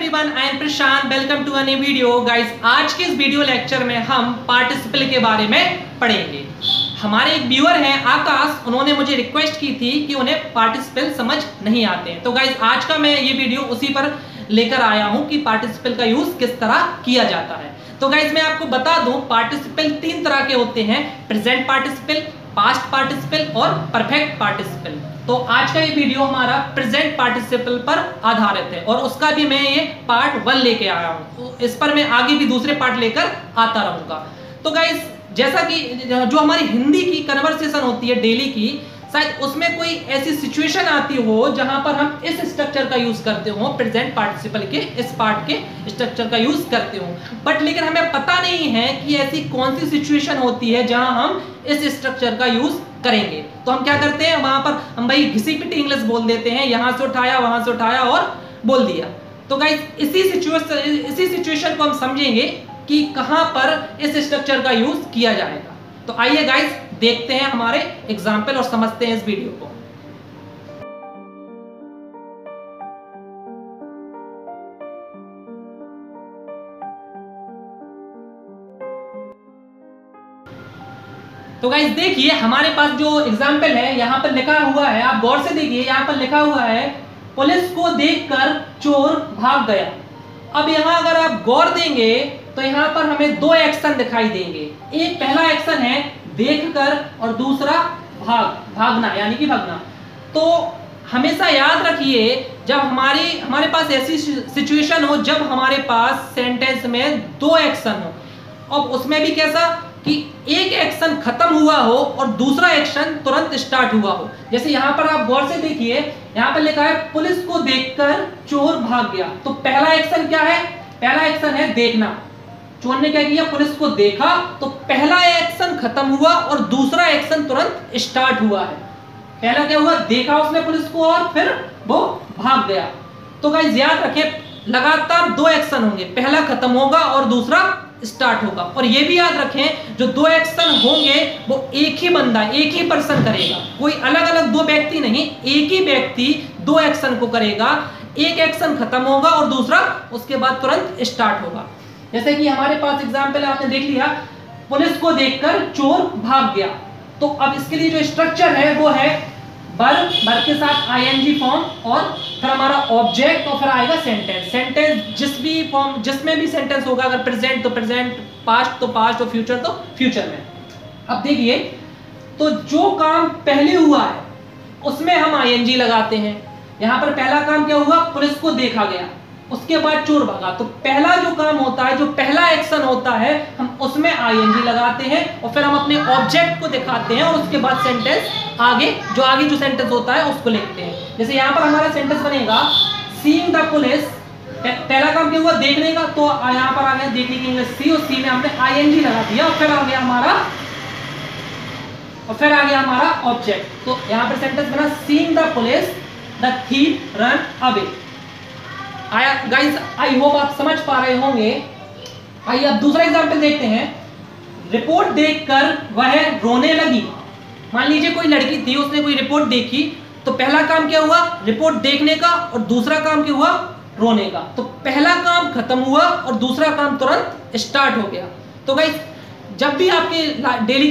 Everyone, I am Prashant. Welcome to a new video. Guys, आज के इस वीडियो लेक्चर में हम पार्टिसिपल के बारे में पढ़ेंगे। हमारे एक व्यूअर हैं आकाश, उन्होंने मुझे रिक्वेस्ट की थी कि उन्हें पार्टिसिपल समझ नहीं आते हैं। तो गाइस, आज का मैं ये वीडियो उसी पर लेकर आया हूँ कि पार्टिसिपल का यूज किस तरह किया जाता है। तो गाइस, मैं आपको बता दूं, पार्टिसिपल तीन तरह के होते हैं: प्रेजेंट पार्टिसिपल, पास्ट पार्टिसिपल और परफेक्ट पार्टिसिपल। तो आज का ये वीडियो हमारा प्रेजेंट पार्टिसिपल पर आधारित है और उसका भी मैं ये पार्ट 1 लेके आया हूँ। तो इस पर मैं आगे भी दूसरे पार्ट लेकर आता रहूंगा। तो गाइस, जैसा कि जो हमारी हिंदी की कन्वर्सेशन होती है डेली की, शायद उसमें कोई ऐसी सिचुएशन आती हो जहां पर हम इस स्ट्रक्चर का यूज करते हो, प्रेजेंट पार्टिसिपल के इस पार्ट के स्ट्रक्चर का यूज करते हो, बट लेकिन हमें पता नहीं है कि ऐसी कौन सी सिचुएशन होती है जहां हम इस स्ट्रक्चर का यूज करेंगे। तो हम क्या करते हैं, वहां पर हम भाई घिसी पिटी इंग्लिश बोल देते हैं, यहां से उठाया वहां से उठाया और बोल दिया। तो गाइस, इसी सिचुएशन को हम समझेंगे कि कहां पर इस स्ट्रक्चर का यूज किया जाएगा। तो आइए गाइस, देखते हैं हमारे एग्जाम्पल और समझते हैं इस वीडियो को। तो गाइस देखिए, हमारे पास जो एग्जाम्पल है यहाँ पर लिखा हुआ है, आप गौर से देखिए, यहाँ पर लिखा हुआ है पुलिस को देखकर चोर भाग गया। अब यहाँ अगर आप गौर देंगे तो यहाँ पर हमें दो एक्शन दिखाई देंगे। एक पहला एक्शन है देखकर और दूसरा भागना यानी कि भागना। तो हमेशा याद रखिए, जब हमारे पास ऐसी सिचुएशन हो जब हमारे पास सेंटेंस में दो एक्शन हो, और उसमें भी कैसा कि एक एक्शन खत्म हुआ हो और दूसरा एक्शन तुरंत स्टार्ट हुआ हो। जैसे यहाँ पर आप गौर से देखिए, यहाँ पर लिखा है पुलिस को देखकर चोर भाग गया। तो पहला एक्शन क्या है? पहला एक्शन है देखना। चोर ने क्या किया? पुलिस को देखा, तो पहला एक्शन खत्म हुआ और दूसरा एक्शन तुरंत स्टार्ट हुआ है। पहला क्या हुआ? देखा उसने पुलिस को और फिर वो भाग गया। तो गाइस याद रखें, लगातार दो एक्शन होंगे, पहला खत्म होगा और दूसरा स्टार्ट होगा। और ये भी याद रखें, जो दो एक्शन होंगे वो एक ही बंदा, एक ही पर्सन करेगा, कोई अलग अलग दो व्यक्ति नहीं, एक ही व्यक्ति दो एक्शन को करेगा। एक एक्शन खत्म होगा और दूसरा उसके बाद तुरंत स्टार्ट होगा। जैसे कि हमारे पास एग्जाम्पल आपने देख लिया, पुलिस को देखकर चोर भाग गया। तो अब इसके लिए जो स्ट्रक्चर है वो है वर्ब के साथ आईएनजी फॉर्म और फिर हमारा ऑब्जेक्ट और फिर आएगा सेंटेंस जिसमें भी सेंटेंस होगा, अगर प्रेजेंट तो प्रेजेंट, पास्ट तो पास्ट और फ्यूचर तो फ्यूचर में। अब देखिए, तो जो काम पहले हुआ है उसमें हम आईएनजी लगाते हैं। यहां पर पहला काम क्या हुआ? पुलिस को देखा गया, उसके बाद चोर भागा। तो पहला जो काम होता है, जो पहला एक्शन होता है, हम उसमें आईएनजी लगाते हैं और फिर हम अपने ऑब्जेक्ट को दिखाते हैं और उसके बाद सेंटेंस आगे जो सेंटेंस होता है उसको लिखते हैं। जैसे यहाँ पर हमारा सेंटेंस बनेगा सीइंग द पुलिस। पहला काम क्या हुआ? देखने का, तो यहाँ पर आ गया देखने की इंग्लिश सी, और सी में हमने आईएनजी लगा दिया और फिर आ गया हमारा ऑब्जेक्ट। तो यहाँ पर सेंटेंस बना seeing the police the thief run away. आया गाइस, आई होप आप समझ पा रहे होंगे। आइए अब दूसरा एग्जांपल देखते हैं। रिपोर्ट देखकर वह रोने लगी। मान लीजिए कोई लड़की थी, उसने कोई रिपोर्ट देखी, तो पहला काम क्या हुआ? रिपोर्ट देखने का, और दूसरा काम क्या हुआ? रोने का। तो पहला काम खत्म हुआ और दूसरा काम तुरंत स्टार्ट हो गया। तो गाइस, जब भी आपके डेली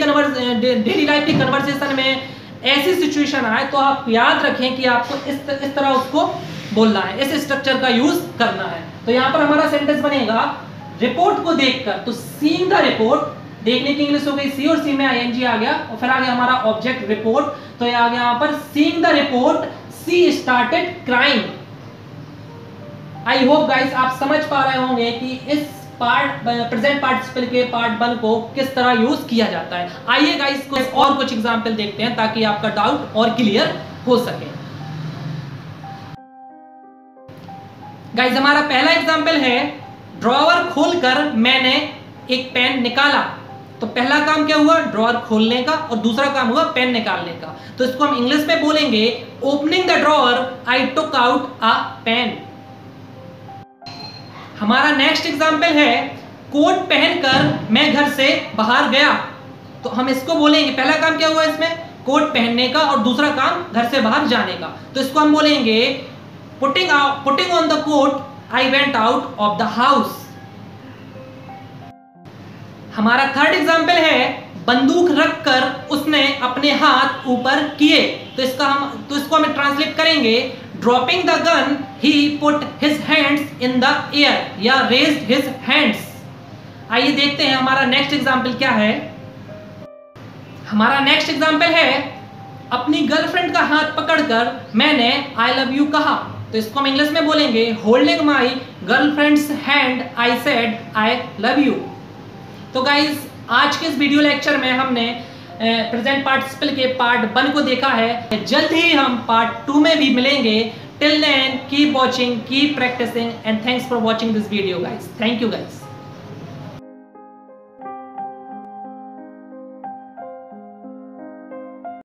लाइफ की कन्वर्सेशन में ऐसी सिचुएशन आए तो आप याद रखें कि आपको इस तरह उसको बोलना है, इस स्ट्रक्चर का यूज करना है। तो यहाँ पर हमारा सेंटेंस बनेगा रिपोर्ट को देखकर, तो सीइंग द रिपोर्ट, देखने की इंग्लिश हो गई सी और सी में आईएनजी आ गया और फिर आ गया हमारा ऑब्जेक्ट रिपोर्ट। तो ये आ गया यहाँ पर seeing the report she started crying. I hope guys आप समझ पा रहे होंगे कि इस प्रेजेंट पार्टिसिपल के पार्ट 1 को किस तरह यूज किया जाता है। आइए गाइस, कुछ एग्जांपल देखते हैं ताकि आपका डाउट और क्लियर हो सके। गाइस, हमारा पहला एग्जांपल है ड्रॉवर खोलकर मैंने एक पेन निकाला। तो पहला काम क्या हुआ? ड्रॉवर खोलने का, और दूसरा काम हुआ पेन निकालने का। तो इसको हम इंग्लिश में बोलेंगे opening the drawer I took out a pen. हमारा नेक्स्ट एग्जांपल है कोट पहनकर मैं घर से बाहर गया। तो हम इसको बोलेंगे, पहला काम क्या हुआ इसमें? कोट पहनने का, और दूसरा काम घर से बाहर जाने का। तो इसको हम बोलेंगे putting on the coat I went out of the house. हमारा थर्ड एग्जाम्पल है बंदूक रखकर उसने अपने हाथ ऊपर किए। तो इसको हम ट्रांसलेट करेंगे, dropping the gun he put his hands in the air या रेज्ड हिज हैंड्स। आइए देखते हैं हमारा नेक्स्ट एग्जाम्पल क्या है। हमारा नेक्स्ट एग्जाम्पल है अपनी गर्लफ्रेंड का हाथ पकड़कर मैंने आई लव यू कहा। तो इसको हम इंग्लिश में बोलेंगे, holding my girlfriends hand I said I love you. तो गाइज आज के इस वीडियो लेक्चर में हमने प्रेजेंट पार्टिसिपल के पार्ट 1 को देखा है। जल्द ही हम पार्ट 2 में भी मिलेंगे। Till then keep watching, keep practising and thanks for watching this video guys. Thank you guys.